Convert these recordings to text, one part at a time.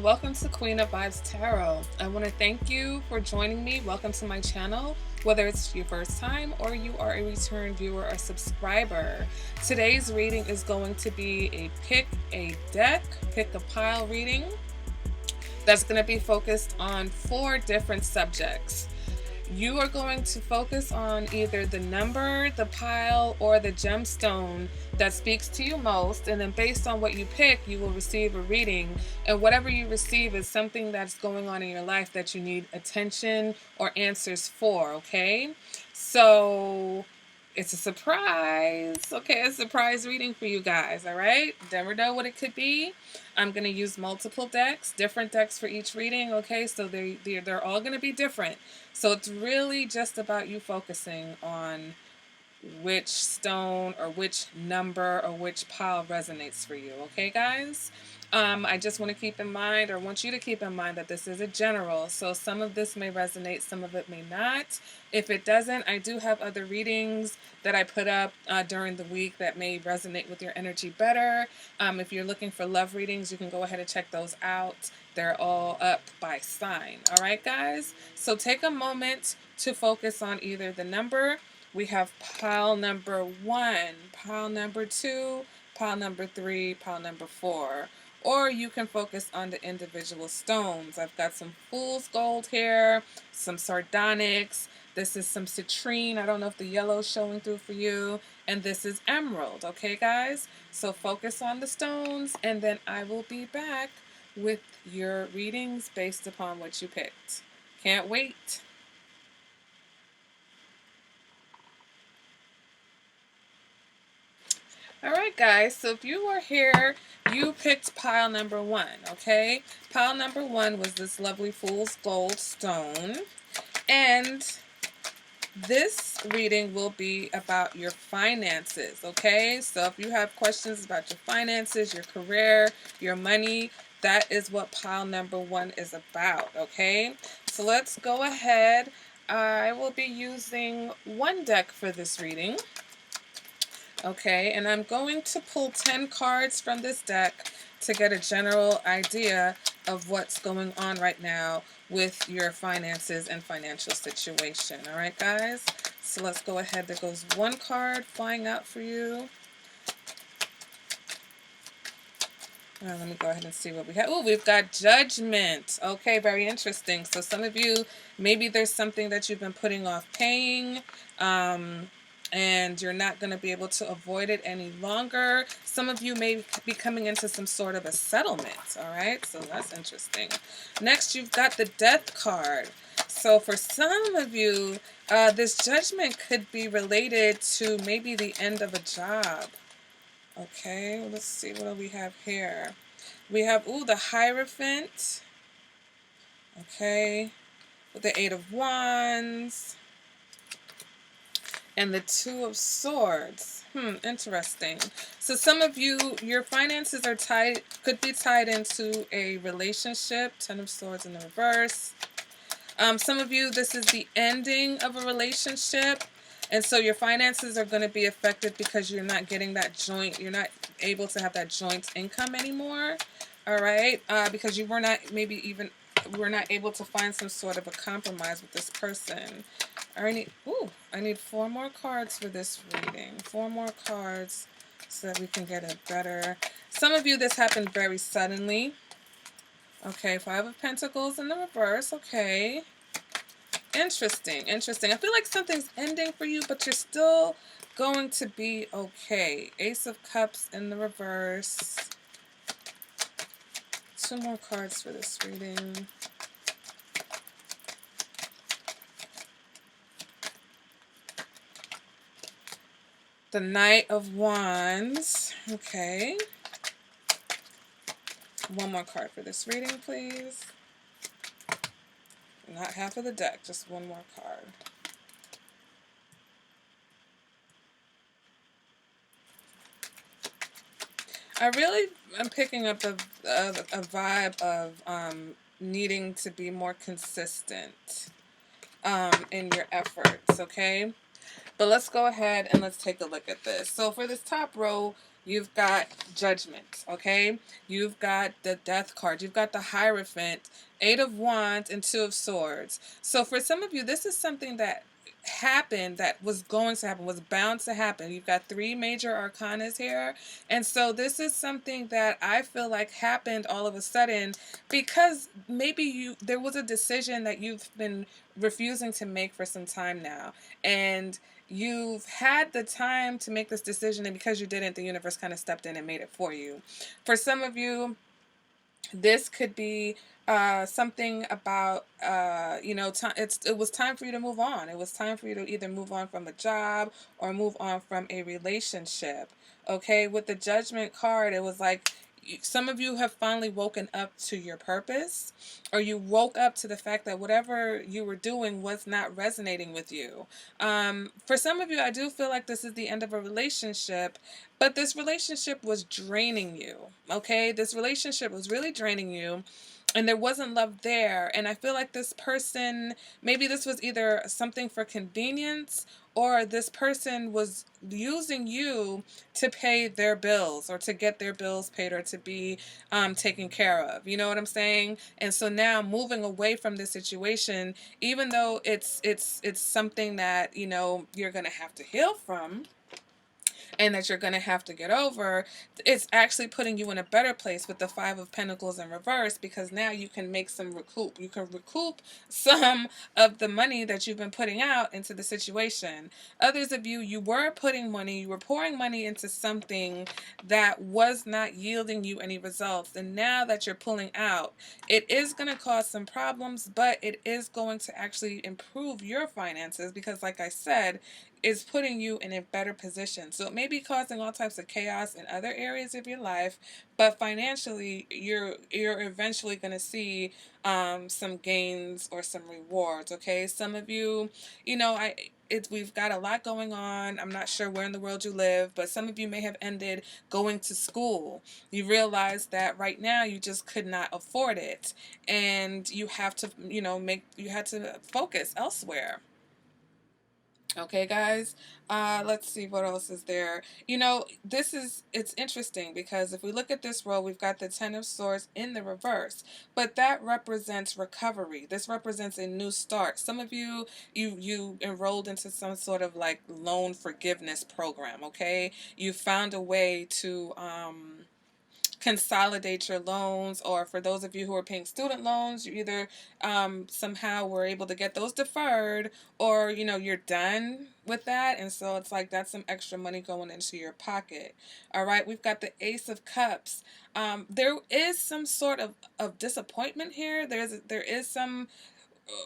welcome to Queen of Vibes Tarot. I want to thank you for joining me. Welcome to my channel, whether it's your first time or you are a return viewer or subscriber. Today's reading is going to be a pick a deck, pick a pile reading that's going to be focused on 4 different subjects. You are going to focus on either the number, the pile, or the gemstone that speaks to you most, and then based on what you pick, you will receive a reading, and whatever you receive is something that's going on in your life that you need attention or answers for, okay? So it's a surprise. Okay, a surprise reading for you guys, all right? Never know what it could be. I'm going to use multiple decks, different decks for each reading, okay? So they're all going to be different. So it's really just about you focusing on which stone or which number or which pile resonates for you, okay, guys? I just want to keep in mind, or want you to keep in mind, that this is a general, so some of this may resonate, some of it may not. If it doesn't, I do have other readings that I put up during the week that may resonate with your energy better. If you're looking for love readings, you can go ahead and check those out. They're all up by sign. All right, guys? So take a moment to focus on either the number. We have pile number 1, pile number 2, pile number 3, pile number 4. Or you can focus on the individual stones. I've got some fool's gold here, some sardonyx. This is some citrine. I don't know if the yellow's showing through for you. And this is emerald. Okay, guys? So focus on the stones, and then I will be back with your readings based upon what you picked. Can't wait. Alright, guys, so if you were here, you picked pile number 1, okay? Pile number 1 was this lovely fool's gold stone, and this reading will be about your finances, okay? So if you have questions about your finances, your career, your money, that is what pile number 1 is about, okay? So let's go ahead. I will be using 1 deck for this reading. Okay, and I'm going to pull 10 cards from this deck to get a general idea of what's going on right now with your finances and financial situation. All right, guys? So let's go ahead. There goes 1 card flying out for you. Let me go ahead and see what we have. Oh, we've got Judgment. Okay, very interesting. So some of you, maybe there's something that you've been putting off paying, and you're not going to be able to avoid it any longer. Some of you may be coming into some sort of a settlement, all right? So that's interesting. Next, you've got the Death card. So for some of you, this judgment could be related to maybe the end of a job. Okay, let's see, what do we have here? We have, the Hierophant. Okay, with the 8 of Wands. And the 2 of Swords. Interesting. So some of you, your finances are tied, could be tied into a relationship. 10 of Swords in the reverse. Some of you, this is the ending of a relationship. And so your finances are going to be affected because you're not getting that joint, you're not able to have that joint income anymore. All right. Because you were not, we're not able to find some sort of a compromise with this person. I need 4 more cards for this reading. 4 more cards so that we can get it better. Some of you, this happened very suddenly. Okay, 5 of Pentacles in the reverse. Okay. Interesting, interesting. I feel like something's ending for you, but you're still going to be okay. Ace of Cups in the reverse. 2 more cards for this reading. The Knight of Wands. Okay. 1 more card for this reading, please. Not half of the deck, just 1 more card. I really am picking up a vibe of needing to be more consistent in your efforts, okay? But let's go ahead and let's take a look at this. So for this top row, you've got Judgment, okay? You've got the Death card. You've got the Hierophant, Eight of Wands, and Two of Swords. So for some of you, this is something that happened, that was going to happen, was bound to happen. You've got three major arcanas here. And so this is something that I feel like happened all of a sudden because maybe there was a decision that you've been refusing to make for some time now. And you've had the time to make this decision, and because you didn't, the universe kind of stepped in and made it for you. For some of you, this could be something about it was time for you to move on. It was time for you to either move on from a job or move on from a relationship. Okay, with the Judgment card, it was like some of you have finally woken up to your purpose, or you woke up to the fact that whatever you were doing was not resonating with you. For some of you, I do feel like this is the end of a relationship, but this relationship was draining you. Okay, this relationship was really draining you, and there wasn't love there. And I feel like this person, maybe this was either something for convenience, or this person was using you to pay their bills, or to get their bills paid, or to be taken care of. You know what I'm saying? And so now, moving away from this situation, even though it's something that you're gonna have to heal from, and that you're going to have to get over, it's actually putting you in a better place with the Five of Pentacles in reverse, because now you can make some recoup. You can recoup some of the money that you've been putting out into the situation. Others of you, you were putting money, you were pouring money into something that was not yielding you any results. And now that you're pulling out, it is going to cause some problems, but it is going to actually improve your finances, because like I said, is putting you in a better position. So it may be causing all types of chaos in other areas of your life, but financially, you're eventually going to see some gains or some rewards. Okay, some of you, we've got a lot going on. I'm not sure where in the world you live, but some of you may have ended going to school. You realize that right now you just could not afford it, and you have to, you had to focus elsewhere. Okay, guys, let's see what else is there. It's interesting, because if we look at this row, we've got the Ten of Swords in the reverse, but that represents recovery. This represents a new start. Some of you enrolled into some sort of like loan forgiveness program. Okay, you found a way to consolidate your loans, or for those of you who are paying student loans, you either somehow were able to get those deferred, or you're done with that, and so it's like that's some extra money going into your pocket. All right, we've got the Ace of Cups. There is some sort of disappointment here. There is some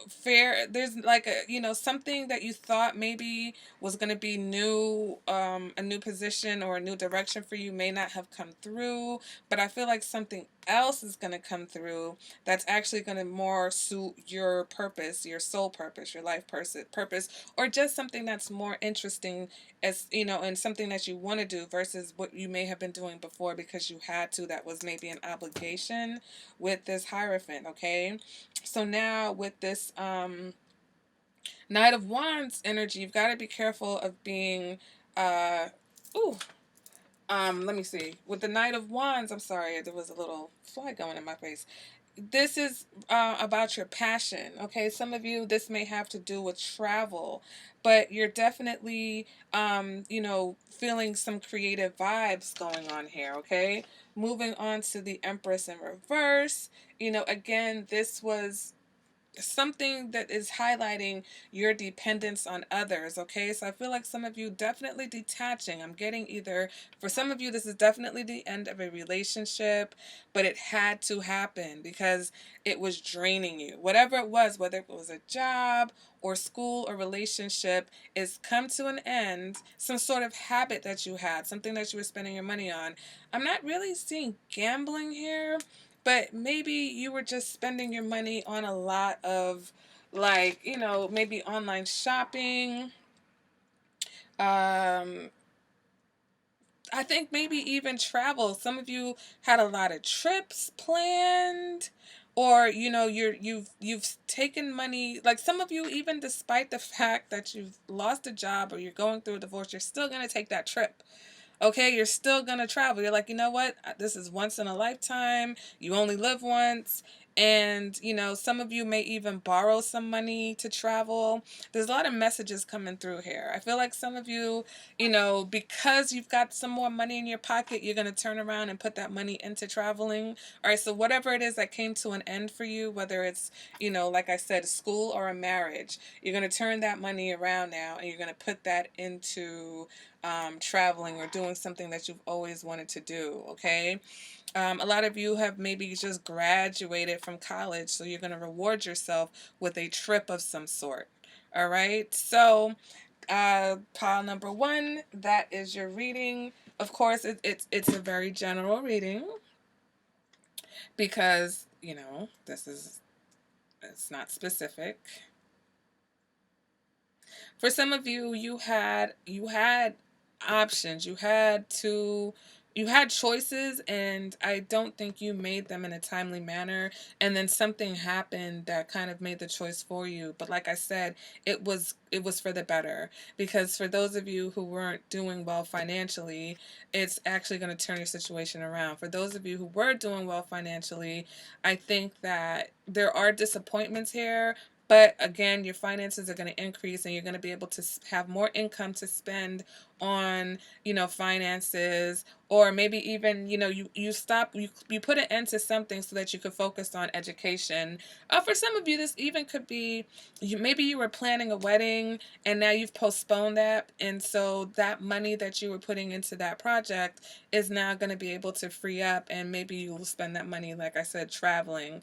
fair, there's like something that you thought maybe was going to be new, a new position or a new direction for you may not have come through, but I feel like something else is going to come through that's actually going to more suit your purpose, your soul purpose, your life purpose, or just something that's more interesting, as and something that you want to do versus what you may have been doing before because you had to. That was maybe an obligation with this Hierophant. Okay, so now with this Knight of Wands energy, you've got to be careful of being uh ooh let me see. With the Knight of Wands, I'm sorry, there was a little fly going in my face. This is about your passion. Okay, some of you, this may have to do with travel, but you're definitely feeling some creative vibes going on here. Okay, moving on to the Empress in reverse. Again, this was something that is highlighting your dependence on others. Okay, so I feel like some of you definitely detaching. I'm getting either, for some of you, this is definitely the end of a relationship, but it had to happen because it was draining you. Whatever it was, whether it was a job or school or relationship, is come to an end. Some sort of habit that you had, something that you were spending your money on. I'm not really seeing gambling here, but maybe you were just spending your money on a lot of, like, maybe online shopping. Um, I think maybe even travel. Some of you had a lot of trips planned, or you've taken money. Like some of you, even despite the fact that you've lost a job or you're going through a divorce, you're still gonna take that trip. Okay, you're still going to travel. You're like, you know what? This is once in a lifetime. You only live once. And, some of you may even borrow some money to travel. There's a lot of messages coming through here. I feel like some of you, because you've got some more money in your pocket, you're going to turn around and put that money into traveling. All right, so whatever it is that came to an end for you, whether it's, like I said, school or a marriage, you're going to turn that money around now and you're going to put that into traveling or doing something that you've always wanted to do, okay? A lot of you have maybe just graduated from college, so you're going to reward yourself with a trip of some sort. All right, so pile number one, that is your reading. Of course, it's a very general reading because, it's not specific. For some of you, you had options. You had choices, and I don't think you made them in a timely manner. And then something happened that kind of made the choice for you. But like I said, it was for the better, because for those of you who weren't doing well financially, it's actually going to turn your situation around. For those of you who were doing well financially, I think that there are disappointments here, but again, your finances are going to increase and you're going to be able to have more income to spend on, finances, or maybe even, you put an end to something so that you could focus on education. For some of you, this even could be, maybe you were planning a wedding and now you've postponed that. And so that money that you were putting into that project is now going to be able to free up, and maybe you will spend that money, like I said, traveling.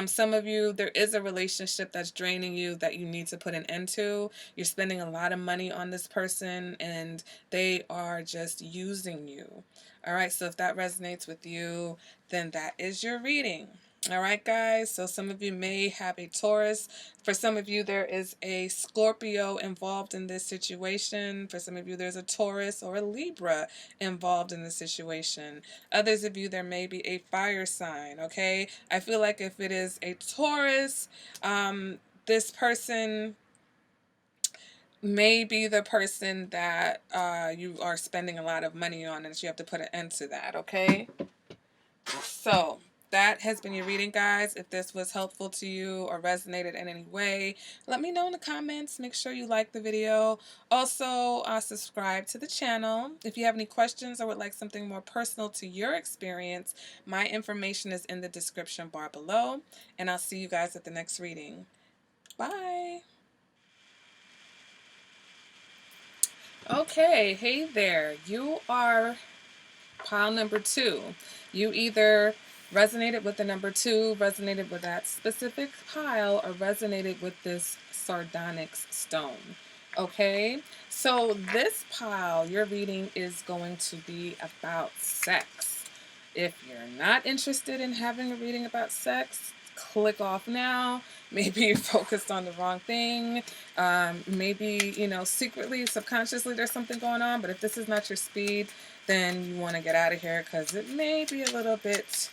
Some of you, there is a relationship that's draining you that you need to put an end to. You're spending a lot of money on this person and they are just using you. All right, so if that resonates with you, then that is your reading. All right, guys, so some of you may have a Taurus. For some of you, there is a Scorpio involved in this situation. For some of you, there's a Taurus or a Libra involved in this situation. Others of you, there may be a fire sign, okay? I feel like if it is a Taurus, this person may be the person that you are spending a lot of money on, and you have to put an end to that, okay? So that has been your reading, guys. If this was helpful to you or resonated in any way, let me know in the comments. Make sure you like the video. Also, subscribe to the channel. If you have any questions or would like something more personal to your experience, my information is in the description bar below. And I'll see you guys at the next reading. Bye. Okay, hey there. You are pile number two. You either resonated with the number two, resonated with that specific pile, or resonated with this sardonyx stone. Okay, so this pile, your reading is going to be about sex. If you're not interested in having a reading about sex, click off now. Maybe you're focused on the wrong thing. Maybe, secretly, subconsciously, there's something going on. But if this is not your speed, then you want to get out of here, because it may be a little bit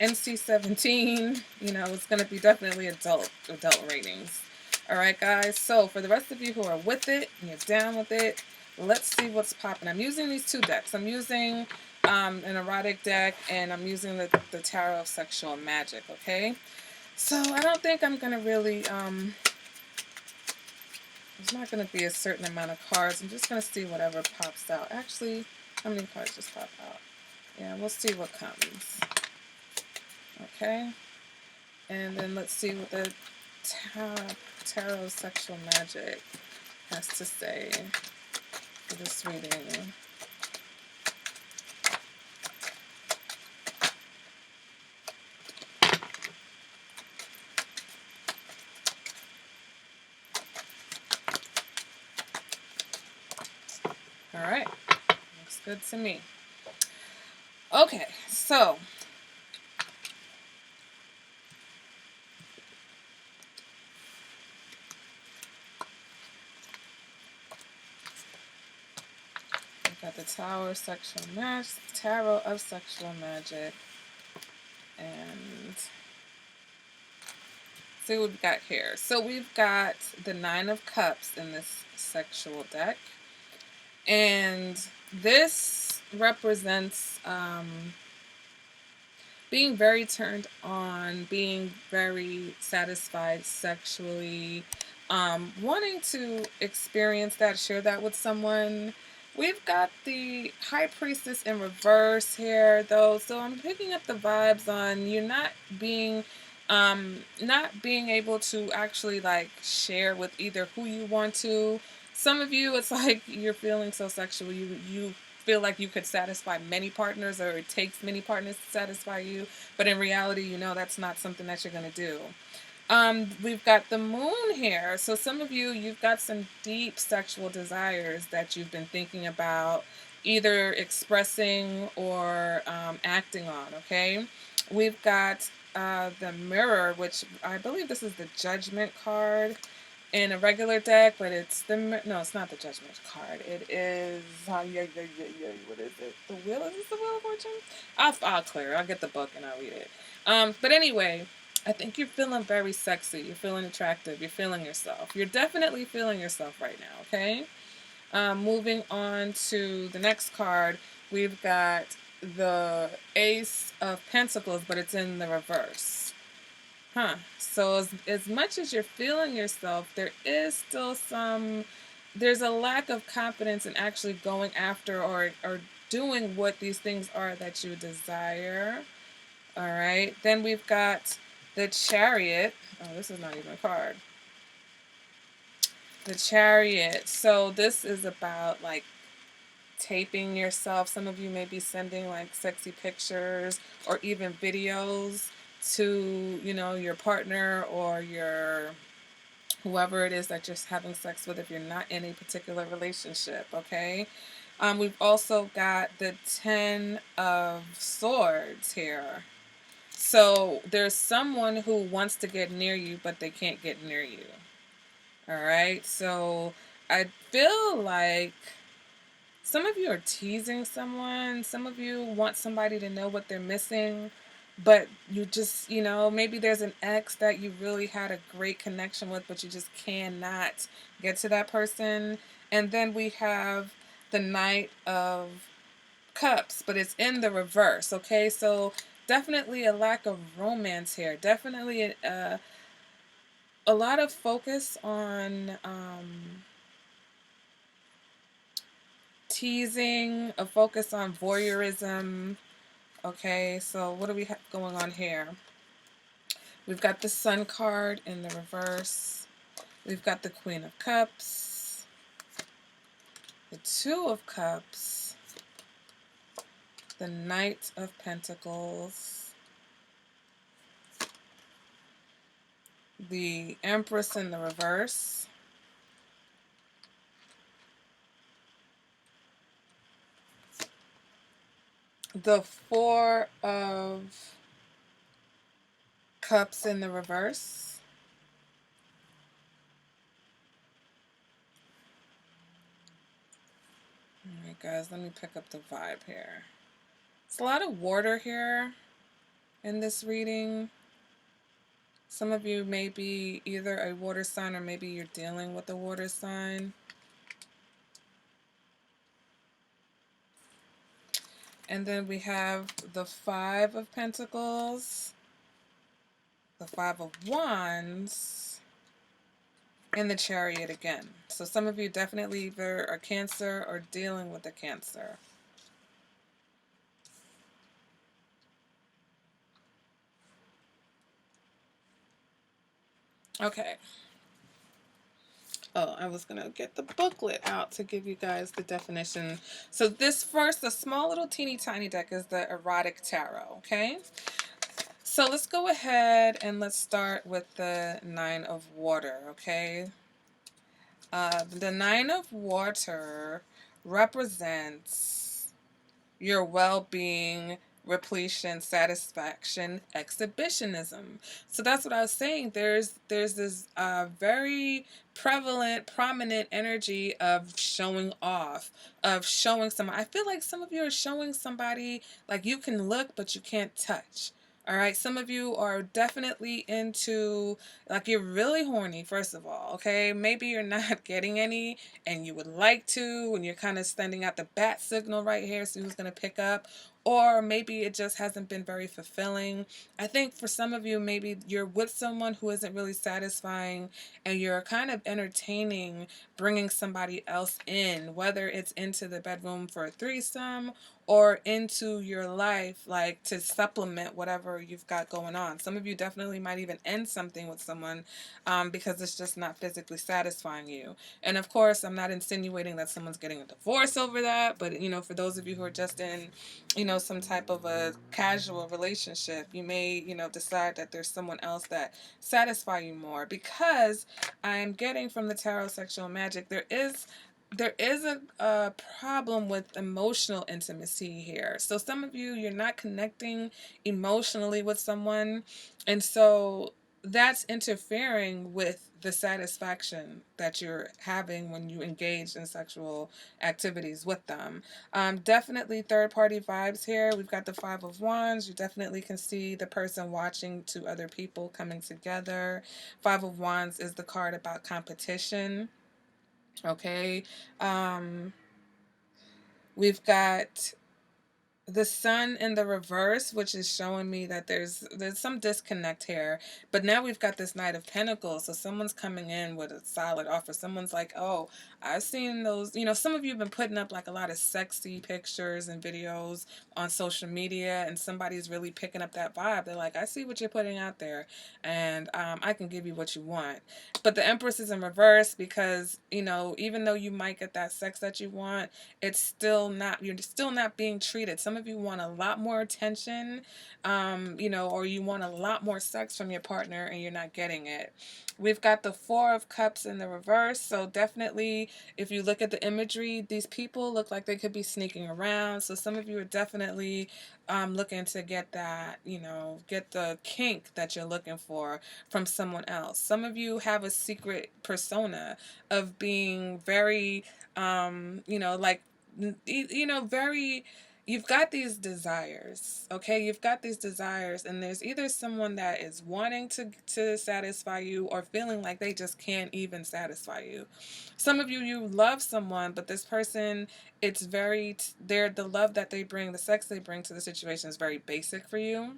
NC-17. It's going to be definitely adult ratings. All right, guys. So for the rest of you who are with it and you're down with it, let's see what's popping. I'm using these two decks. I'm using an erotic deck, and I'm using the Tarot of Sexual Magic, okay? So I don't think I'm going to really, there's not going to be a certain amount of cards. I'm just going to see whatever pops out. Actually, how many cards just pop out? Yeah, we'll see what comes. Okay? And then let's see what the Tarot of Sexual Magic has to say for this reading. All right, looks good to me. Okay, so we've got the Tarot of Sexual Magic, and see what we've got here. So we've got the Nine of Cups in this sexual deck. And this represents being very turned on, being very satisfied sexually, wanting to experience that, share that with someone. We've got the High Priestess in reverse here, though, so I'm picking up the vibes on you not being able to actually like share with either who you want to. Some of you, it's like you're feeling so sexual, you feel like you could satisfy many partners, or it takes many partners to satisfy you, but in reality, you know that's not something that you're going to do. We've got the moon here. So some of you, you've got some deep sexual desires that you've been thinking about either expressing or acting on, okay? We've got the mirror, which I believe this is the judgment card in a regular deck, but it's no, it's not the judgment card. It is what is it? The wheel? Is this the wheel of fortune? I'll clear. I'll get the book and I'll read it. But anyway, I think you're feeling very sexy. You're feeling attractive. You're feeling yourself. You're definitely feeling yourself right now. Okay. Moving on to the next card, we've got the Ace of Pentacles, but it's in the reverse. So as much as you're feeling yourself, there is still there's a lack of confidence in actually going after or doing what these things are that you desire. All right. Then we've got the Chariot. Oh, this is not even a card. The Chariot. So this is about like taping yourself. Some of you may be sending like sexy pictures or even videos to, your partner or your whoever it is that you're having sex with if you're not in a particular relationship, okay? We've also got the 10 of Swords here. So there's someone who wants to get near you, but they can't get near you. All right? So I feel like some of you are teasing someone. Some of you want somebody to know what they're missing, but you just, maybe there's an ex that you really had a great connection with, but you just cannot get to that person. And then we have the Knight of Cups, but it's in the reverse, okay? So definitely a lack of romance here. Definitely a lot of focus on teasing, a focus on voyeurism. Okay, so what do we have going on here? We've got the Sun card in the reverse. We've got the Queen of Cups, the Two of Cups, the Knight of Pentacles, the Empress in the reverse, the Four of Cups in the reverse, all right, guys, let me pick up the vibe here. It's a lot of water here in this reading. Some of you may be either a water sign or maybe you're dealing with a water sign. And then we have the Five of Pentacles, the Five of Wands, and the Chariot again. So some of you definitely either are Cancer or dealing with a Cancer. Okay. Oh, I was going to get the booklet out to give you guys the definition. So this first, the small little teeny tiny deck is the Erotic Tarot, okay? So let's go ahead and let's start with the Nine of Water, okay? The Nine of Water represents your well-being, repletion, satisfaction, exhibitionism. So that's what I was saying. There's this very prevalent, prominent energy of showing off, of showing someone. I feel like some of you are showing somebody like you can look, but you can't touch. All right, some of you are definitely into, like, you're really horny, first of all, okay? Maybe you're not getting any and you would like to, and you're kind of sending out the bat signal right here, so who's going to pick up? Or maybe it just hasn't been very fulfilling. I think for some of you, maybe you're with someone who isn't really satisfying and you're kind of entertaining bringing somebody else in, whether it's into the bedroom for a threesome or into your life, like to supplement whatever you've got going on. Some of you definitely might even end something with someone because it's just not physically satisfying you. And of course, I'm not insinuating that someone's getting a divorce over that, but for those of you who are just in, some type of a casual relationship, you may, decide that there's someone else that satisfy you more, because I'm getting from the tarot sexual magic, there is a problem with emotional intimacy here. So some of you, you're not connecting emotionally with someone, and so that's interfering with the satisfaction that you're having when you engage in sexual activities with them. Definitely third party vibes here. We've got the Five of Wands. You definitely can see the person watching two other people coming together. Five of Wands is the card about competition. Okay. Um, we've got the sun in the reverse, which is showing me that there's some disconnect here. But now we've got this Knight of Pentacles, so someone's coming in with a solid offer. Someone's like, oh, I've seen those, some of you have been putting up like a lot of sexy pictures and videos on social media, and somebody's really picking up that vibe. They're like, I see what you're putting out there, and I can give you what you want. But the Empress is in reverse because, even though you might get that sex that you want, you're still not being treated. Some of you want a lot more attention, or you want a lot more sex from your partner and you're not getting it. We've got the Four of Cups in the reverse. So definitely, if you look at the imagery, these people look like they could be sneaking around. So some of you are definitely looking to get that, get the kink that you're looking for from someone else. Some of you have a secret persona of being very, like, very, you've got these desires, okay? You've got these desires, and there's either someone that is wanting to satisfy you or feeling like they just can't even satisfy you. Some of you, you love someone, but this person, it's very, the love that they bring, the sex they bring to the situation is very basic for you.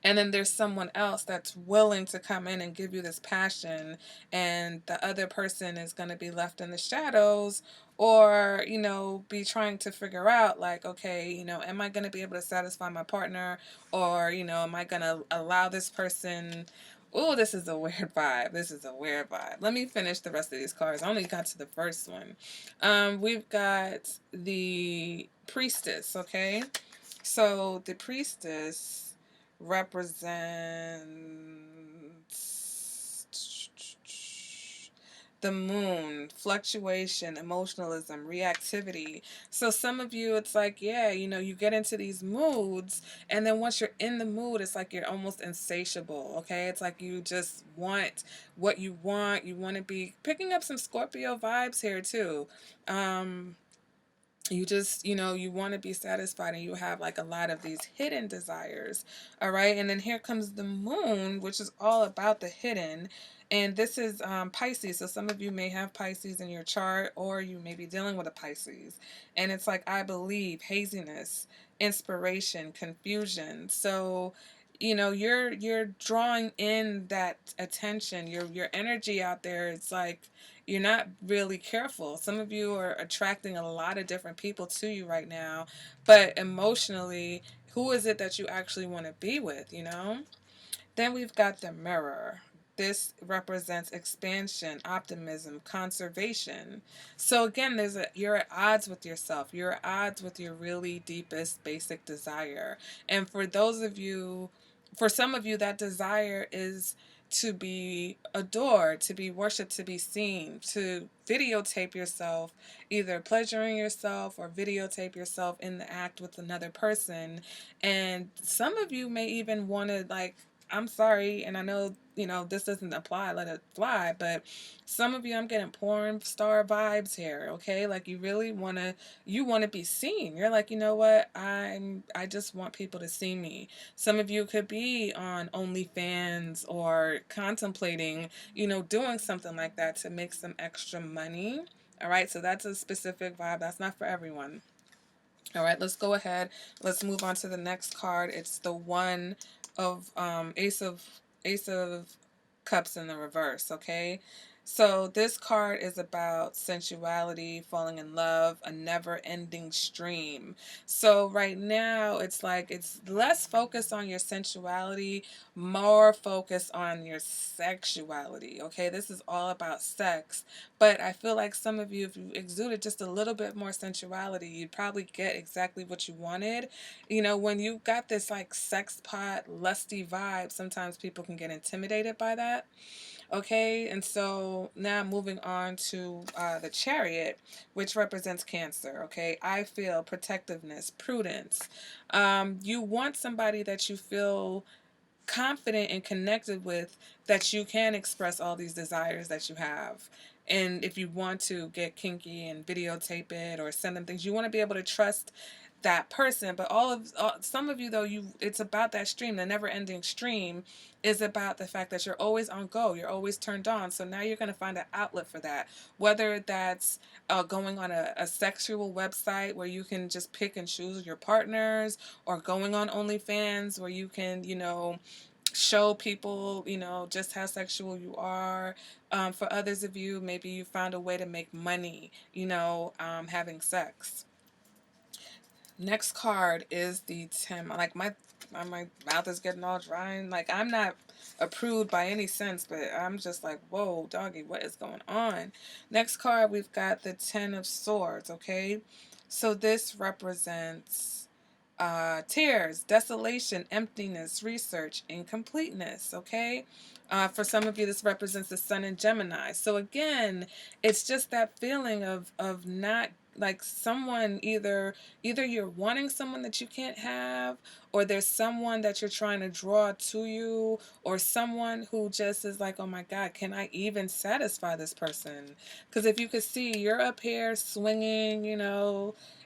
And then there's someone else that's willing to come in and give you this passion, and the other person is going to be left in the shadows, or be trying to figure out, like, okay, am I going to be able to satisfy my partner, or am I going to allow this person. Oh, this is a weird vibe. This is a weird vibe. Let me finish the rest of these cards. I only got to the first one. We've got the Priestess, okay? So the Priestess represents the moon, fluctuation, emotionalism, reactivity. So some of you, it's like, yeah, you get into these moods, and then once you're in the mood, it's like you're almost insatiable, okay? It's like you just want what you want. You want to be picking up some Scorpio vibes here too. You just, you want to be satisfied, and you have like a lot of these hidden desires. All right. And then here comes the moon, which is all about the hidden. And this is Pisces. So some of you may have Pisces in your chart, or you may be dealing with a Pisces. And it's like, I believe, haziness, inspiration, confusion. So you're drawing in that attention, your energy out there. It's like you're not really careful. Some of you are attracting a lot of different people to you right now, but emotionally, who is it that you actually want to be with? Then we've got the Mirror. This represents expansion, optimism, conservation. So again, you're at odds with yourself. You're at odds with your really deepest basic desire. And for some of you, that desire is to be adored, to be worshipped, to be seen, to videotape yourself, either pleasuring yourself or videotape yourself in the act with another person. And some of you may even want to, like, I'm sorry, and I know, this doesn't apply, let it fly, but some of you, I'm getting porn star vibes here, okay? Like you want to be seen. You're like, you know what? I just want people to see me. Some of you could be on OnlyFans or contemplating, doing something like that to make some extra money. All right, so that's a specific vibe. That's not for everyone. All right, let's go ahead. Let's move on to the next card. It's the one of Ace of Cups in the reverse, okay? So this card is about sensuality, falling in love, a never-ending stream. So right now it's like it's less focused on your sensuality, more focused on your sexuality, okay? This is all about sex. But I feel like some of you, if you exuded just a little bit more sensuality, you'd probably get exactly what you wanted. When you got this like sex pot, lusty vibe, sometimes people can get intimidated by that. Okay, and so now moving on to the Chariot, which represents Cancer. Okay, I feel protectiveness, prudence. You want somebody that you feel confident and connected with, that you can express all these desires that you have. And if you want to get kinky and videotape it or send them things, you want to be able to trust that person. But some of you, though, it's about that stream. The never ending stream is about the fact that you're always on go, you're always turned on. So now you're going to find an outlet for that, whether that's going on a sexual website where you can just pick and choose your partners, or going on OnlyFans where you can, show people, just how sexual you are. For others of you, maybe you found a way to make money, having sex. Next card is the 10. Like my mouth is getting all dry, and like I'm not a prude by any sense, but I'm just like, whoa, doggy, what is going on? Next card, we've got the 10 of Swords, okay? So this represents tears, desolation, emptiness, research, incompleteness, okay? For some of you, this represents the Sun in Gemini. So again, it's just that feeling of not, like, someone, either you're wanting someone that you can't have, or there's someone that you're trying to draw to you, or someone who just is like, oh my God, can I even satisfy this person? Because if you could see, you're up here swinging,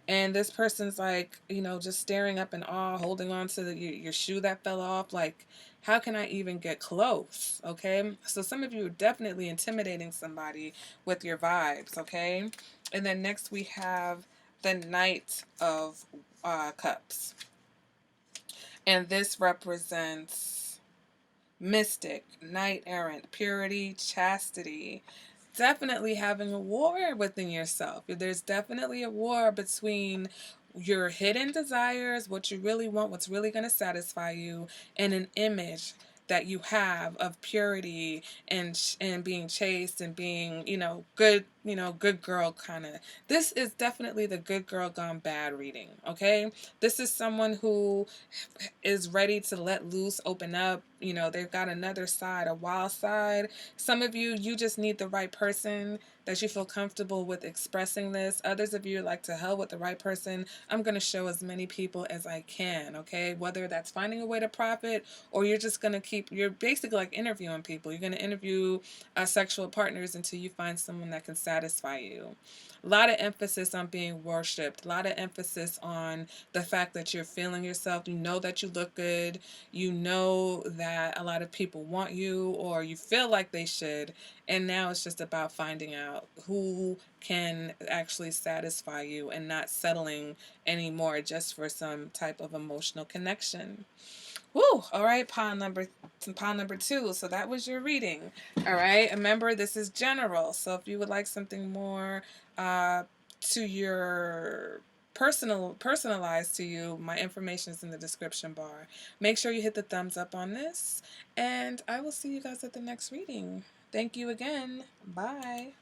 and this person's like, just staring up in awe, holding on to your shoe that fell off. Like, how can I even get close? Okay. So some of you are definitely intimidating somebody with your vibes. Okay. And then next we have the Knight of Cups. And this represents mystic, knight errant, purity, chastity. Definitely having a war within yourself. There's definitely a war between your hidden desires, what you really want, what's really going to satisfy you, and an image that you have of purity and being chaste and being, good, good girl kind of. This is definitely the good girl gone bad reading, okay? This is someone who is ready to let loose, open up. They've got another side, a wild side. Some of you, you just need the right person that you feel comfortable with expressing this. Others of you like, to hell with the right person. I'm going to show as many people as I can, okay? Whether that's finding a way to profit, or you're just going to you're basically like interviewing people. You're going to interview sexual partners until you find someone that can satisfy you. A lot of emphasis on being worshipped. A lot of emphasis on the fact that you're feeling yourself. You know that you look good. You know that a lot of people want you, or you feel like they should. And now it's just about finding out who can actually satisfy you and not settling anymore just for some type of emotional connection. Woo! All right, pile number 2. So that was your reading. All right. Remember, this is general. So if you would like something more to your personalized to you, my information is in the description bar. Make sure you hit the thumbs up on this, and I will see you guys at the next reading. Thank you again. Bye.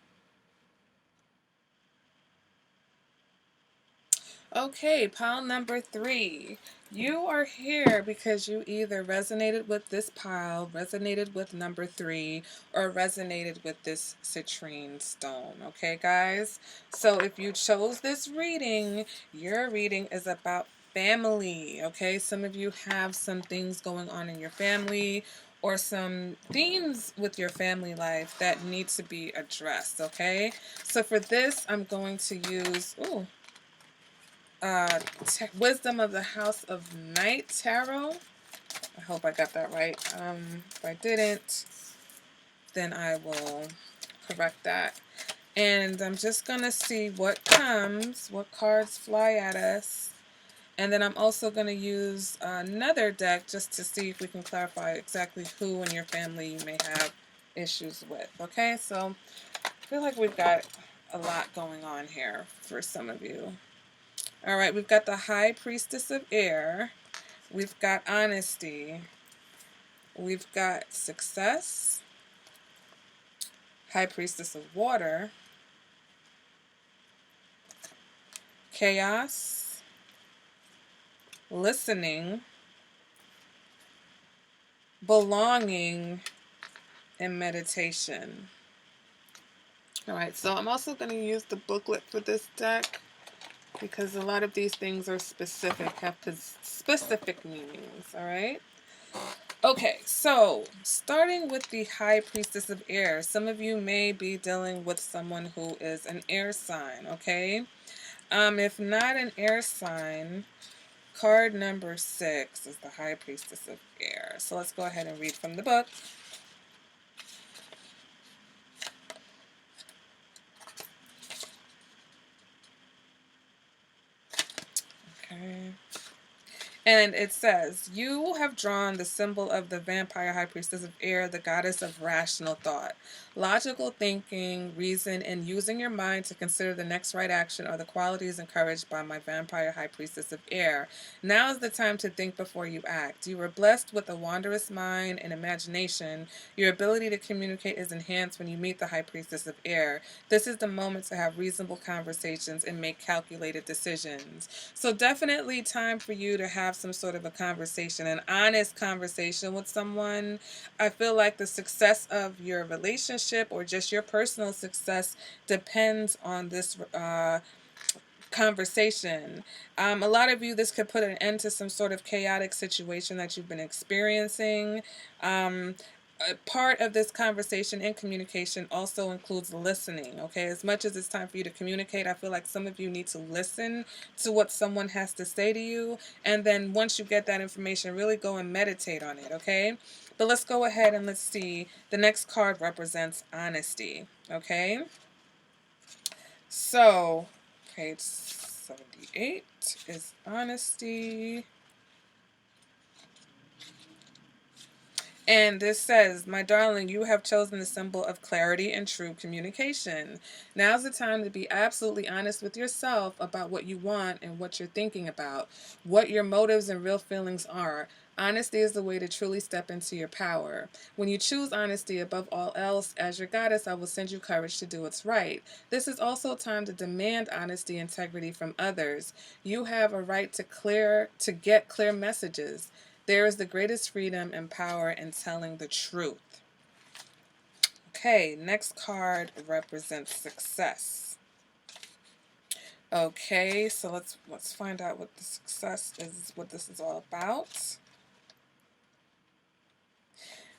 Okay, pile number 3. You are here because you either resonated with this pile, resonated with number 3, or resonated with this citrine stone. Okay, guys? So if you chose this reading, your reading is about family, okay? Some of you have some things going on in your family or some themes with your family life that need to be addressed, okay? So for this, I'm going to use, Wisdom of the House of Night Tarot. I hope I got that right. If I didn't, then I will correct that. And I'm just going to see what comes, what cards fly at us. And then I'm also going to use another deck just to see if we can clarify exactly who in your family you may have issues with. Okay, so I feel like we've got a lot going on here for some of you. All right, we've got the High Priestess of Air. We've got Honesty. We've got Success. High Priestess of Water. Chaos. Listening. Belonging. And meditation. Alright, so I'm also going to use the booklet for this deck because a lot of these things are specific, have specific meanings, alright? Okay, so starting with the High Priestess of Air, some of you may be dealing with someone who is an air sign, okay? If not an air sign, card number 6 is the High Priestess of Air. So let's go ahead and read from the book. Okay. And it says, you have drawn the symbol of the vampire high priestess of air, the goddess of rational thought. Logical thinking, reason, and using your mind to consider the next right action are the qualities encouraged by my vampire high priestess of air. Now is the time to think before you act. You are blessed with a wondrous mind and imagination. Your ability to communicate is enhanced when you meet the high priestess of air. This is the moment to have reasonable conversations and make calculated decisions. So definitely time for you to have some sort of a conversation, an honest conversation with someone. I feel like the success of your relationship or just your personal success depends on this conversation. A lot of you, this could put an end to some sort of chaotic situation that you've been experiencing. A part of this conversation and communication also includes listening, okay? As much as it's time for you to communicate, I feel like some of you need to listen to what someone has to say to you, and then once you get that information, really go and meditate on it, okay? But let's go ahead and let's see. The next card represents honesty, okay? So, page 78 is honesty. And this says, my darling, you have chosen the symbol of clarity and true communication. Now's the time to be absolutely honest with yourself about what you want and what you're thinking about, what your motives and real feelings are. Honesty is the way to truly step into your power. When you choose honesty above all else, as your goddess, I will send you courage to do what's right. This is also time to demand honesty and integrity from others. You have a right to get clear messages. There is the greatest freedom and power in telling the truth. Okay, next card represents success. Okay, so let's find out what the success is, what this is all about.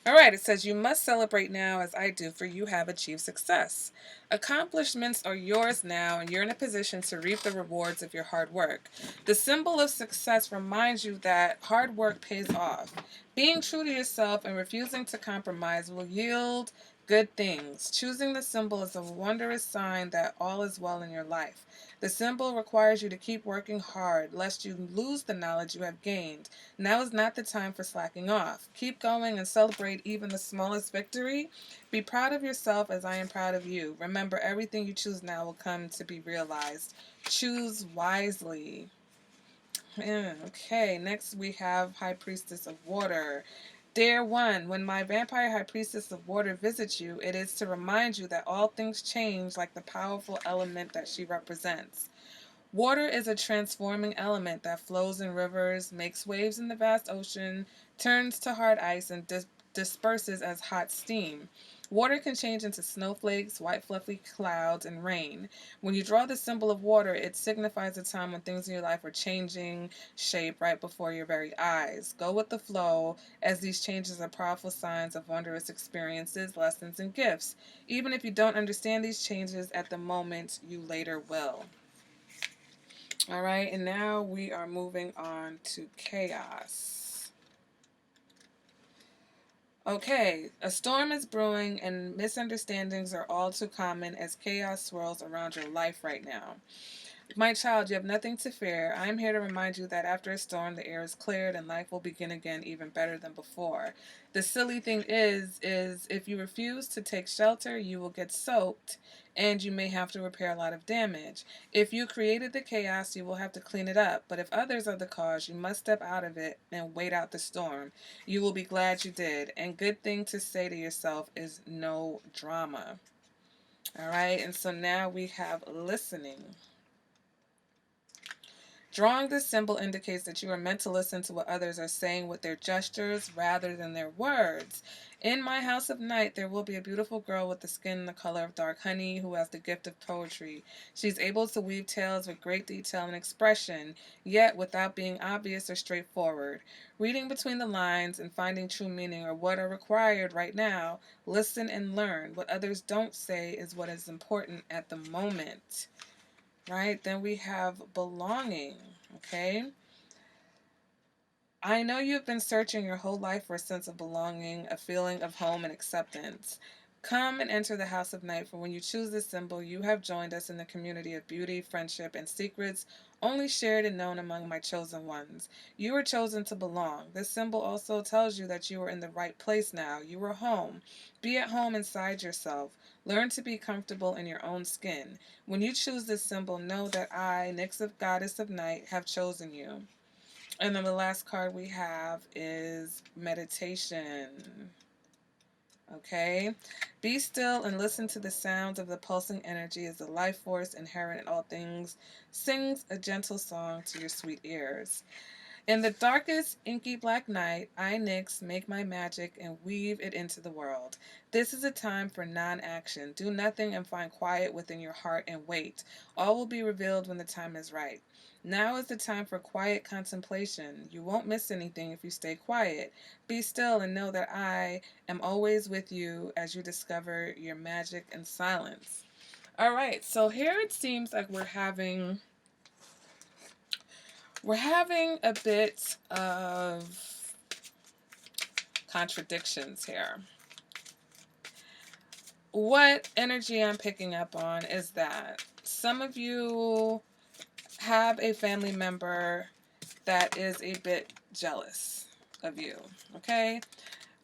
All right, it says, you must celebrate now as I do, for you have achieved success. Accomplishments are yours now, and you're in a position to reap the rewards of your hard work. The symbol of success reminds you that hard work pays off. Being true to yourself and refusing to compromise will yield good things. Choosing the symbol is a wondrous sign that all is well in your life. The symbol requires you to keep working hard, lest you lose the knowledge you have gained. Now is not the time for slacking off. Keep going and celebrate even the smallest victory. Be proud of yourself as I am proud of you. Remember, everything you choose now will come to be realized. Choose wisely. Okay, next we have High Priestess of Water. Dear one, when my vampire High Priestess of Water visits you, it is to remind you that all things change like the powerful element that she represents. Water is a transforming element that flows in rivers, makes waves in the vast ocean, turns to hard ice, and disperses as hot steam. Water can change into snowflakes, white fluffy clouds, and rain. When you draw the symbol of water, it signifies a time when things in your life are changing shape right before your very eyes. Go with the flow, as these changes are powerful signs of wondrous experiences, lessons, and gifts. Even if you don't understand these changes at the moment, you later will. All right, and now we are moving on to chaos. Okay, a storm is brewing and misunderstandings are all too common as chaos swirls around your life right now. My child, you have nothing to fear. I am here to remind you that after a storm, the air is cleared and life will begin again even better than before. The silly thing is if you refuse to take shelter, you will get soaked and you may have to repair a lot of damage. If you created the chaos, you will have to clean it up. But if others are the cause, you must step out of it and wait out the storm. You will be glad you did. And good thing to say to yourself is no drama. All right, and so now we have listening. Drawing this symbol indicates that you are meant to listen to what others are saying with their gestures rather than their words. In my house of night, there will be a beautiful girl with the skin the color of dark honey who has the gift of poetry. She's able to weave tales with great detail and expression, yet without being obvious or straightforward. Reading between the lines and finding true meaning are what are required right now. Listen and learn. What others don't say is what is important at the moment. Right? Then we have belonging, okay? I know you've been searching your whole life for a sense of belonging, a feeling of home and acceptance. Come and enter the house of night, for when you choose this symbol, you have joined us in the community of beauty, friendship, and secrets only shared and known among my chosen ones. You are chosen to belong. This symbol also tells you that you are in the right place now. You are home. Be at home inside yourself. Learn to be comfortable in your own skin. When you choose this symbol, know that I, Nyx of Goddess of Night, have chosen you. And then the last card we have is meditation. Okay? Be still and listen to the sounds of the pulsing energy as the life force inherent in all things sings a gentle song to your sweet ears. In the darkest, inky black night, I, Nyx, make my magic and weave it into the world. This is a time for non-action. Do nothing and find quiet within your heart and wait. All will be revealed when the time is right. Now is the time for quiet contemplation. You won't miss anything if you stay quiet. Be still and know that I am always with you as you discover your magic in silence. All right, so here it seems like we're having a bit of contradictions here. What energy I'm picking up on is that some of you have a family member that is a bit jealous of you, okay?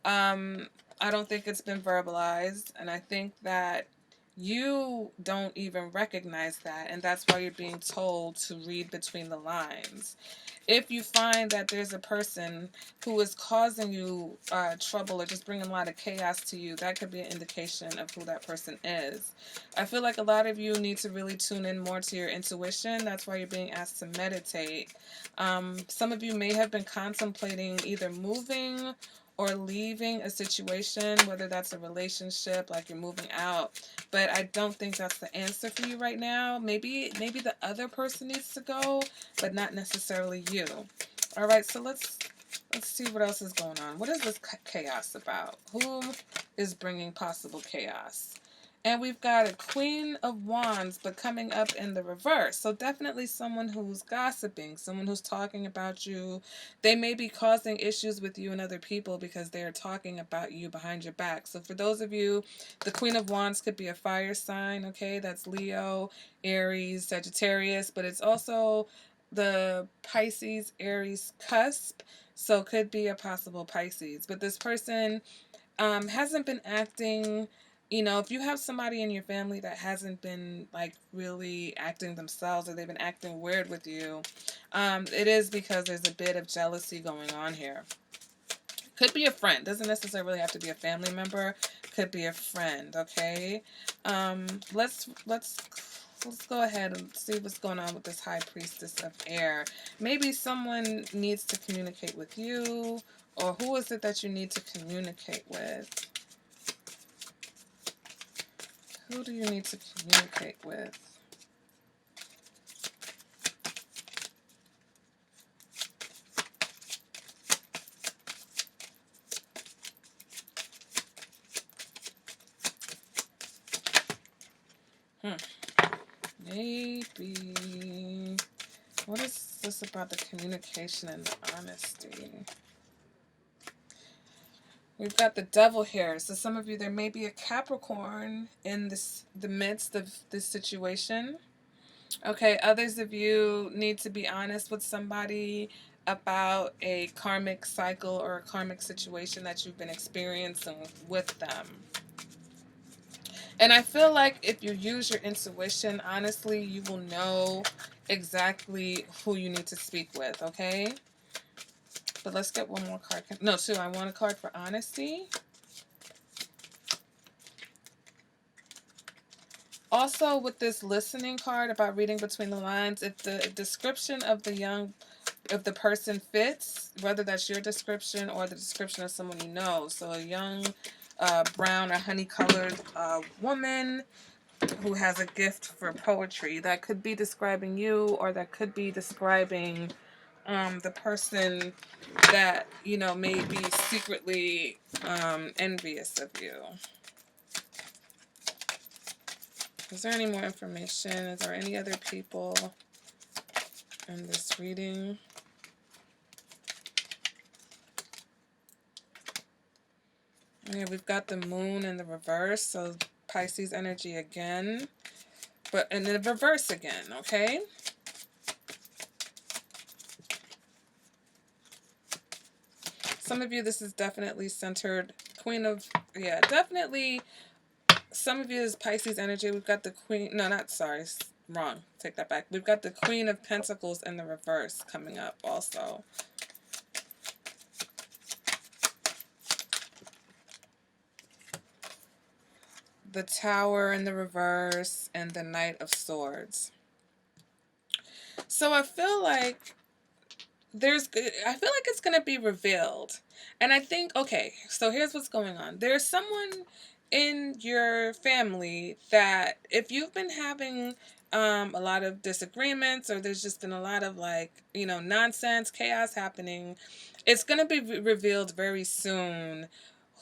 I don't think it's been verbalized, and I think that you don't even recognize that, and that's why you're being told to read between the lines. If you find that there's a person who is causing you trouble or just bringing a lot of chaos to you, that could be an indication of who that person is. I feel like a lot of you need to really tune in more to your intuition. That's why you're being asked to meditate. Some of you may have been contemplating either moving or leaving a situation, whether that's a relationship, like you're moving out. But I don't think that's the answer for you right now. Maybe the other person needs to go, but not necessarily you. All right, so let's see what else is going on. What is this chaos about? Who is bringing possible chaos? And we've got a Queen of Wands, but coming up in the reverse. So definitely someone who's gossiping, someone who's talking about you. They may be causing issues with you and other people because they're talking about you behind your back. So for those of you, the Queen of Wands could be a fire sign, okay? That's Leo, Aries, Sagittarius, but it's also the Pisces, Aries cusp. So could be a possible Pisces. But this person hasn't been acting, if you have somebody in your family that hasn't been like really acting themselves, or they've been acting weird with you, it is because there's a bit of jealousy going on here. Could be a friend, doesn't necessarily have to be a family member, could be a friend, okay? Let's go ahead and see what's going on with this High Priestess of Air. Maybe someone needs to communicate with you, or who is it that you need to communicate with? Who do you need to communicate with? Maybe. What is this about the communication and the honesty? We've got the devil here. So some of you, there may be a Capricorn in the midst of this situation. Okay, others of you need to be honest with somebody about a karmic cycle or a karmic situation that you've been experiencing with them. And I feel like if you use your intuition, honestly, you will know exactly who you need to speak with, okay? But let's get one more card. No, two. I want a card for honesty. Also, with this listening card about reading between the lines, if the description of the person fits, whether that's your description or the description of someone you know, so a young, brown or honey-colored woman who has a gift for poetry, that could be describing you, or that could be describing the person that, you know, may be secretly envious of you. Is there any more information? Is there any other people in this reading? Yeah, we've got the moon in the reverse, so Pisces energy again, but in the reverse again, okay? Some of you, this is definitely centered. Queen of, yeah, definitely. Some of you is Pisces energy. We've got the Queen, no, not, sorry, wrong. Take that back. We've got the Queen of Pentacles in the reverse coming up also. The Tower in the reverse and the Knight of Swords. So I feel like it's going to be revealed. And I think, okay, so here's what's going on. There's someone in your family that if you've been having a lot of disagreements, or there's just been a lot of, like, you know, nonsense, chaos happening, it's going to be revealed very soon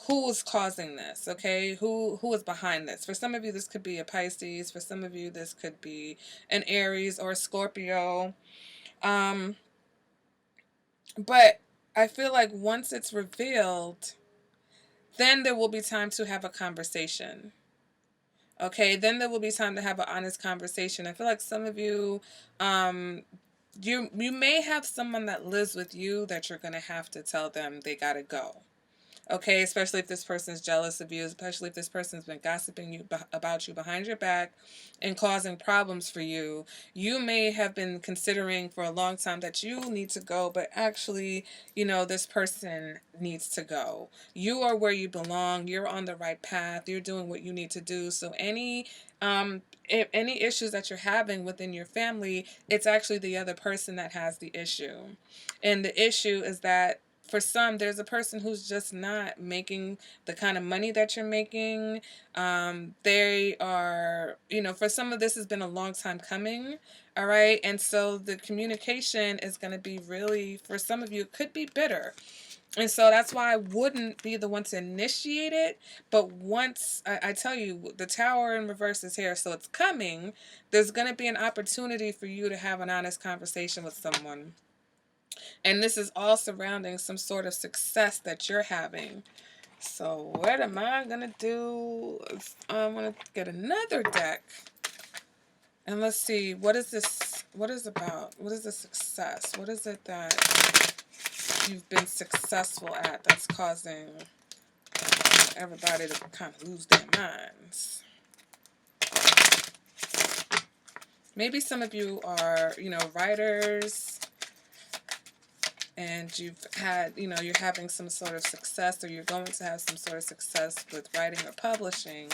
who is causing this, okay? Who is behind this? For some of you, this could be a Pisces. For some of you, this could be an Aries or a Scorpio. But I feel like once it's revealed, then there will be time to have a conversation. Okay, then there will be time to have an honest conversation. I feel like some of you, you may have someone that lives with you that you're going to have to tell them they got to go. Okay, especially if this person's jealous of you, especially if this person's been gossiping about you behind your back and causing problems for you. You may have been considering for a long time that you need to go, but actually, you know, this person needs to go. You are where you belong. You're on the right path. You're doing what you need to do. So if any issues that you're having within your family, it's actually the other person that has the issue. And the issue is that for some, there's a person who's just not making the kind of money that you're making. They are, you know, for some of this has been a long time coming. All right. And so the communication is going to be really, for some of you, it could be bitter. And so that's why I wouldn't be the one to initiate it. But once I tell you, the Tower in reverse is here, so it's coming, there's going to be an opportunity for you to have an honest conversation with someone. And this is all surrounding some sort of success that you're having. So what am I going to do? I'm going to get another deck. And let's see, what is this? What is about? What is the success? What is it that you've been successful at that's causing everybody to kind of lose their minds? Maybe some of you are, you know, writers, and you've had, you know, you're having some sort of success, or you're going to have some sort of success with writing or publishing,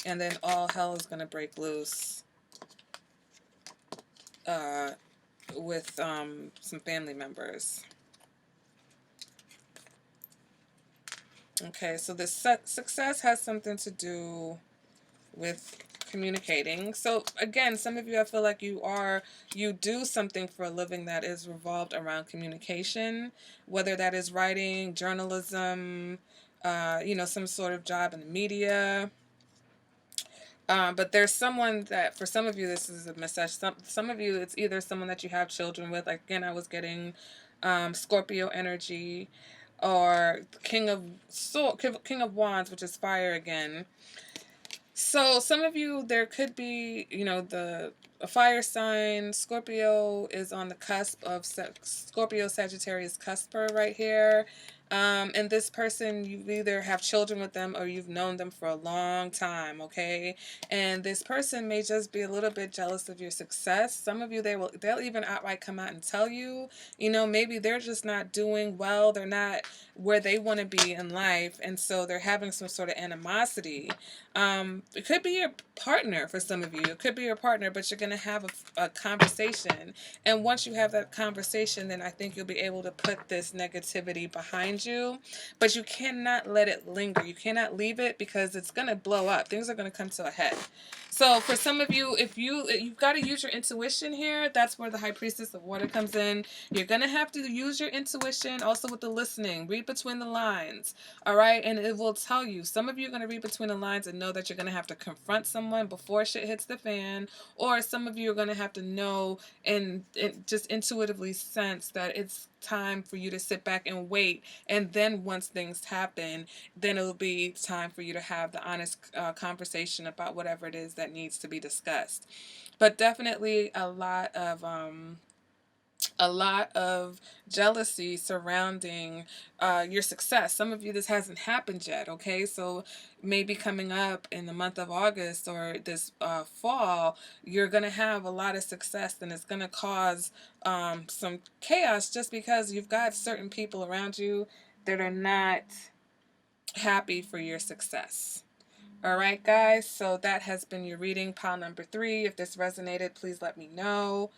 and then all hell is going to break loose with some family members. Okay, so this success has something to do with communicating. So again, some of you, I feel like you do something for a living that is revolved around communication, whether that is writing, journalism, some sort of job in the media. But there's someone that, for some of you, this is a message. Some of you, it's either someone that you have children with. Like, again, I was getting Scorpio energy, or King of Wands, which is fire again. So some of you, there could be, a fire sign. Scorpio is on the cusp of Scorpio Sagittarius cusper right here. And this person, you either have children with them or you've known them for a long time, okay? And this person may just be a little bit jealous of your success. Some of you, they'll even outright come out and tell you, maybe they're just not doing well. They're not where they want to be in life, and so they're having some sort of animosity. It could be your partner for some of you. It could be your partner, but you're going to have a conversation. And once you have that conversation, then I think you'll be able to put this negativity behind you. But you cannot let it linger. You cannot leave it, because it's going to blow up. Things are going to come to a head. So for some of you, if you've got to use your intuition here. That's where the High Priestess of Water comes in. You're going to have to use your intuition, also with the listening. Read between the lines, all right? And it will tell you. Some of you are going to read between the lines and know that you're going to have to confront someone before shit hits the fan, or some of you are going to have to know and just intuitively sense that it's time for you to sit back and wait, and then once things happen, then it'll be time for you to have the honest conversation about whatever it is that needs to be discussed. But definitely a lot of jealousy surrounding your success. Some of you, this hasn't happened yet, okay? So maybe coming up in the month of August or this fall, you're going to have a lot of success, and it's going to cause some chaos, just because you've got certain people around you that are not happy for your success. All right, guys, so that has been your reading, pile number 3. If this resonated, please let me know.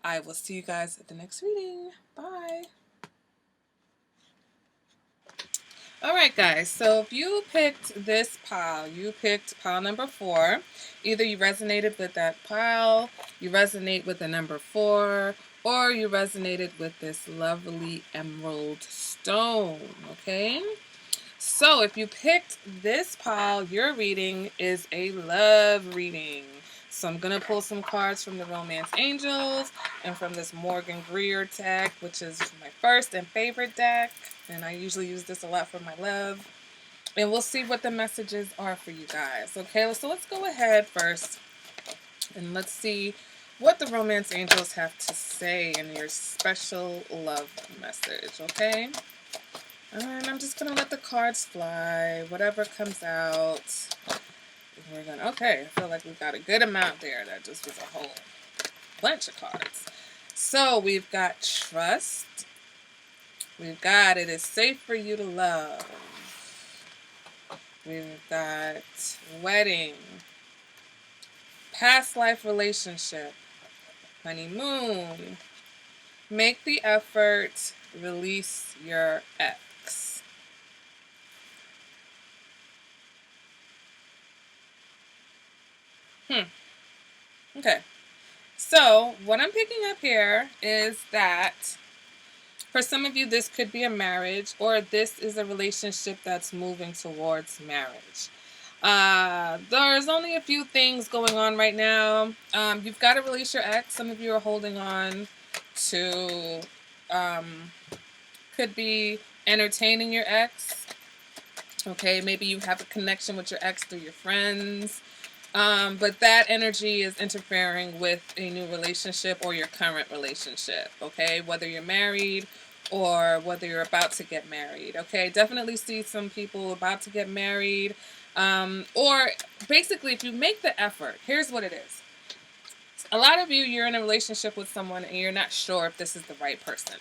I will see you guys at the next reading. Bye. All right, guys. So if you picked this pile, you picked pile number 4. Either you resonated with that pile, you resonate with the number 4, or you resonated with this lovely emerald stone, okay? So if you picked this pile, your reading is a love reading. So I'm going to pull some cards from the Romance Angels and from this Morgan Greer deck, which is my first and favorite deck. And I usually use this a lot for my love. And we'll see what the messages are for you guys. Okay, so let's go ahead first and let's see what the Romance Angels have to say in your special love message, okay? And I'm just going to let the cards fly, whatever comes out. We're going to, okay, I feel like we've got a good amount there. That just was a whole bunch of cards. So we've got trust. We've got it is safe for you to love. We've got wedding. Past life relationship. Honeymoon. Make the effort. Release your ex. Okay. So what I'm picking up here is that for some of you, this could be a marriage, or this is a relationship that's moving towards marriage. There's only a few things going on right now. You've got to release your ex. Some of you are holding on to, could be entertaining your ex. Okay, maybe you have a connection with your ex through your friends. But that energy is interfering with a new relationship or your current relationship, okay? Whether you're married or whether you're about to get married, okay? Definitely see some people about to get married. Or basically, if you make the effort, here's what it is. A lot of you, you're in a relationship with someone and you're not sure if this is the right person.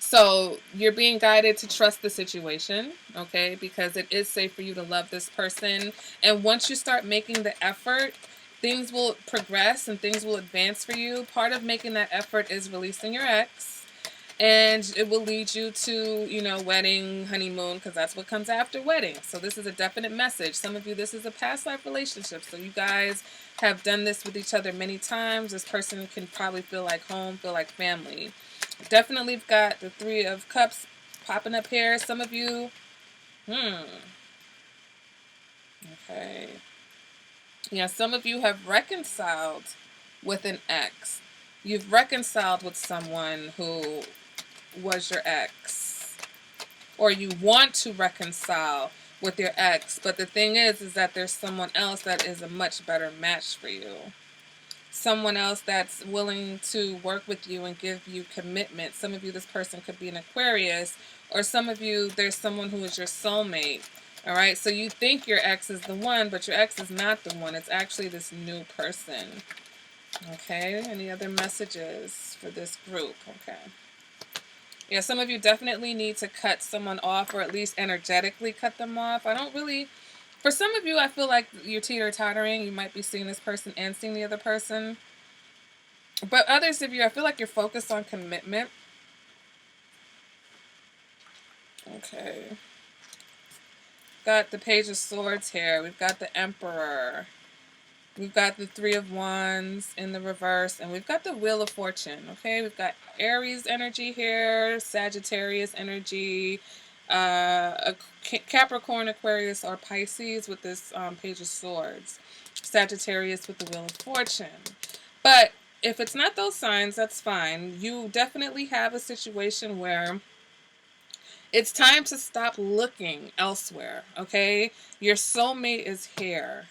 So you're being guided to trust the situation, okay, because it is safe for you to love this person. And once you start making the effort, things will progress and things will advance for you. Part of making that effort is releasing your ex. And it will lead you to, you know, wedding, honeymoon, because that's what comes after wedding. So this is a definite message. Some of you, this is a past life relationship. So you guys have done this with each other many times. This person can probably feel like home, feel like family. Definitely got the Three of Cups popping up here. Some of you, okay. Yeah, some of you have reconciled with an ex. You've reconciled with someone who was your ex, or you want to reconcile with your ex, but the thing is that there's someone else that is a much better match for you. Someone else that's willing to work with you and give you commitment. Some of you, this person could be an Aquarius, or some of you, there's someone who is your soulmate. All right, so you think your ex is the one, but your ex is not the one. It's actually this new person. Okay, any other messages for this group? Okay. Yeah, some of you definitely need to cut someone off, or at least energetically cut them off. I don't really, for some of you, I feel like you're teeter-tottering. You might be seeing this person and seeing the other person. But others of you, I feel like you're focused on commitment. Okay. Got the Page of Swords here. We've got the Emperor. We've got the Three of Wands in the reverse, and we've got the Wheel of Fortune. Okay, we've got Aries energy here, Sagittarius energy, a Capricorn, Aquarius, or Pisces with this Page of Swords. Sagittarius with the Wheel of Fortune. But if it's not those signs, that's fine. You definitely have a situation where it's time to stop looking elsewhere, okay? Your soulmate is here.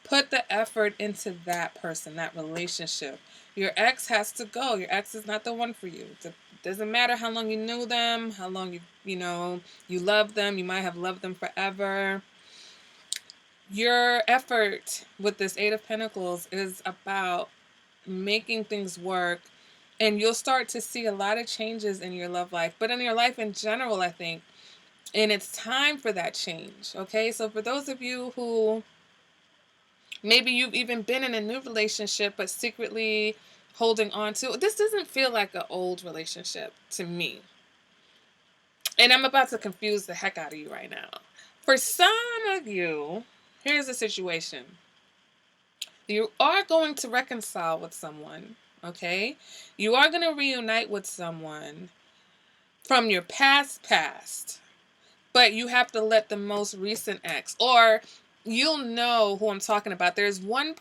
Put the effort into that person, that relationship. Your ex has to go. Your ex is not the one for you. It doesn't matter how long you knew them, how long you love them. You might have loved them forever. Your effort with this Eight of Pentacles is about making things work, and you'll start to see a lot of changes in your love life, but in your life in general, I think. And it's time for that change, okay? So for those of you who maybe you've even been in a new relationship but secretly holding on to, this doesn't feel like an old relationship to me. And I'm about to confuse the heck out of you right now. For some of you, here's the situation. You are going to reconcile with someone, okay? You are going to reunite with someone from your past. But you have to let the most recent ex, or you'll know who I'm talking about. There's one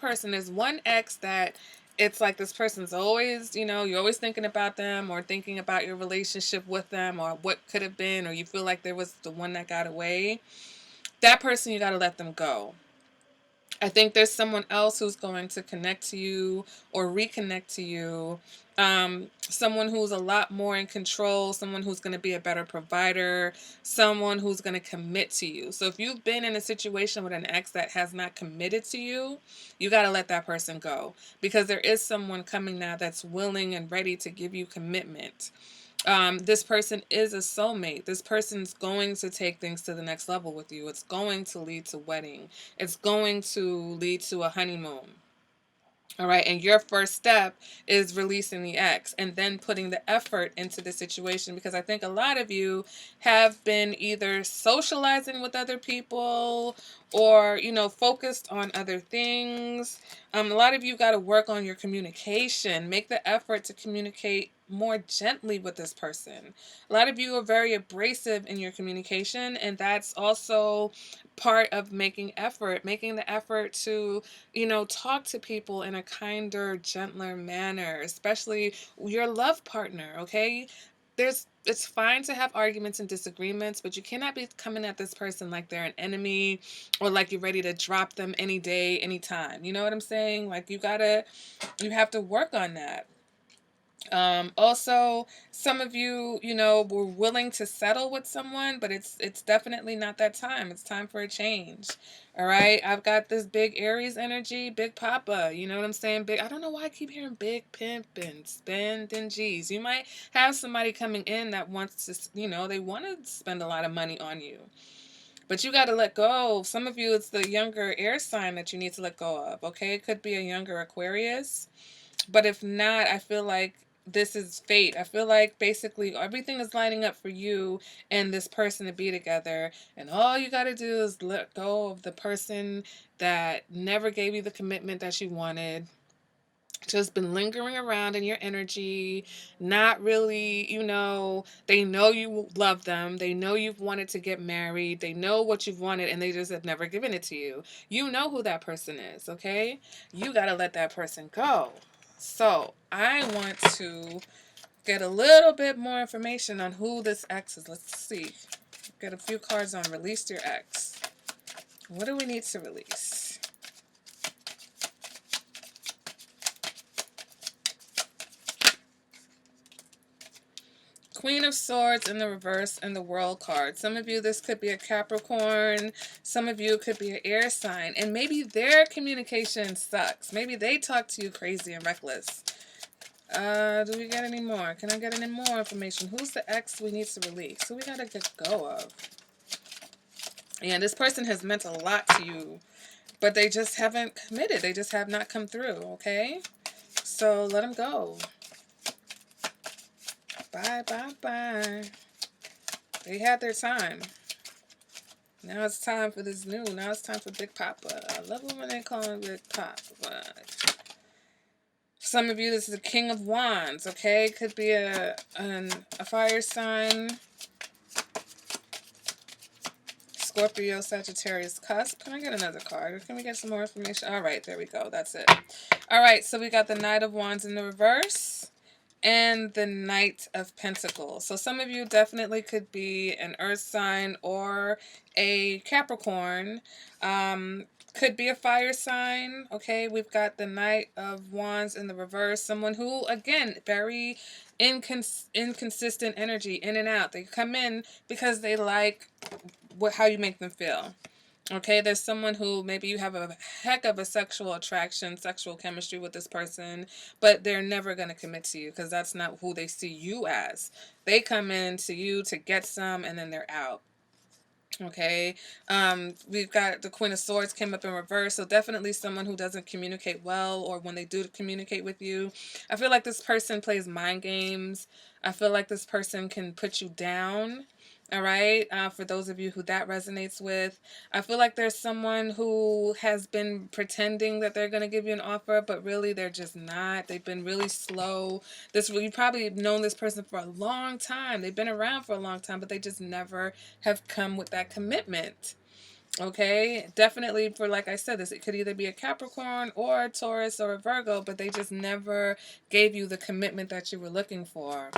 ex that it's like this person's always, you're always thinking about them, or thinking about your relationship with them, or what could have been, or you feel like there was the one that got away. That person, you got to let them go. I think there's someone else who's going to connect to you or reconnect to you. Someone who's a lot more in control, someone who's going to be a better provider, someone who's going to commit to you. So if you've been in a situation with an ex that has not committed to you, you got to let that person go, because there is someone coming now that's willing and ready to give you commitment. This person is a soulmate. This person's going to take things to the next level with you. It's going to lead to wedding. It's going to lead to a honeymoon. All right. And your first step is releasing the ex and then putting the effort into the situation, because I think a lot of you have been either socializing with other people or, focused on other things. A lot of you got to work on your communication. Make the effort to communicate more gently with this person. A lot of you are very abrasive in your communication, and that's also part of making the effort to talk to people in a kinder, gentler manner, especially your love partner, okay? It's fine to have arguments and disagreements, but you cannot be coming at this person like they're an enemy, or like you're ready to drop them any day, anytime. You know what I'm saying? Like you have to work on that. Also, some of you, were willing to settle with someone, but it's definitely not that time. It's time for a change. All right. I've got this big Aries energy, big papa. You know what I'm saying? Big. I don't know why I keep hearing big pimp and spending G's. You might have somebody coming in that wants to, they want to spend a lot of money on you. But you got to let go. Some of you, it's the younger air sign that you need to let go of. Okay. It could be a younger Aquarius. But if not, I feel like this is fate. I feel like basically everything is lining up for you and this person to be together. And all you got to do is let go of the person that never gave you the commitment that you wanted, just been lingering around in your energy, not really, they know you love them. They know you've wanted to get married. They know what you've wanted, and they just have never given it to you. You know who that person is, okay? You got to let that person go. So I want to get a little bit more information on who this ex is. Let's see. Get a few cards on release your ex. What do we need to release? Queen of Swords in the reverse and the World card. Some of you, this could be a Capricorn. Some of you could be an air sign. And maybe their communication sucks. Maybe they talk to you crazy and reckless. Do we get any more? Can I get any more information? Who's the ex we need to release? Who we gotta get go of? And this person has meant a lot to you, but they just haven't committed. They just have not come through, okay? So let them go. Bye, bye, bye. They had their time. Now it's time for this new. Now it's time for Big Papa. I love it when they call him Big Papa. Some of you, this is a King of Wands, okay? Could be a fire sign. Scorpio, Sagittarius, cusp. Can I get another card? Can we get some more information? All right, there we go. That's it. All right, so we got the Knight of Wands in the reverse and the Knight of Pentacles. So some of you definitely could be an earth sign or a Capricorn. Could be a fire sign. Okay, we've got the Knight of Wands in the reverse. Someone who, again, very inconsistent energy, in and out. They come in because they like how you make them feel. Okay, there's someone who maybe you have a heck of a sexual attraction, sexual chemistry with this person, but they're never going to commit to you because that's not who they see you as. They come in to you to get some and then they're out. Okay, we've got the Queen of Swords came up in reverse, so definitely someone who doesn't communicate well, or when they do communicate with you, I feel like this person plays mind games. I feel like this person can put you down. All right, for those of you who that resonates with, I feel like there's someone who has been pretending that they're going to give you an offer, but really they're just not. They've been really slow. You've probably known this person for a long time. They've been around for a long time, but they just never have come with that commitment. Okay, definitely for, like I said, it could either be a Capricorn or a Taurus or a Virgo, but they just never gave you the commitment that you were looking for.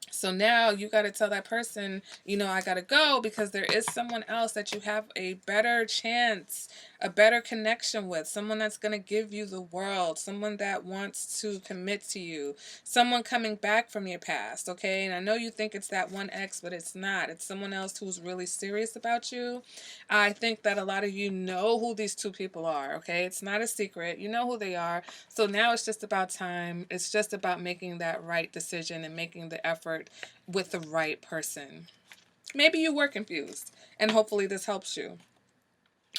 So now you got to tell that person, I got to go because there is someone else that you have a better chance, a better connection with, someone that's going to give you the world, someone that wants to commit to you, someone coming back from your past, okay? And I know you think it's that one ex, but it's not. It's someone else who's really serious about you. I think that a lot of you know who these two people are, okay? It's not a secret. You know who they are. So now it's just about time. It's just about making that right decision and making the effort with the right person. Maybe you were confused, and hopefully this helps you.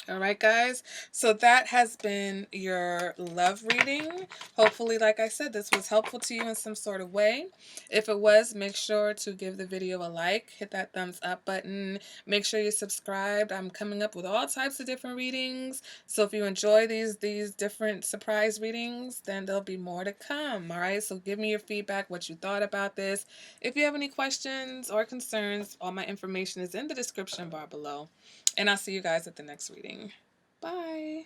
All right, guys. So that has been your love reading. Hopefully, like I said, this was helpful to you in some sort of way. If it was, make sure to give the video a like. Hit that thumbs up button. Make sure you're subscribed. I'm coming up with all types of different readings. So if you enjoy these different surprise readings, then there'll be more to come. All right. So give me your feedback, what you thought about this. If you have any questions or concerns, all my information is in the description bar below. And I'll see you guys at the next reading. Bye.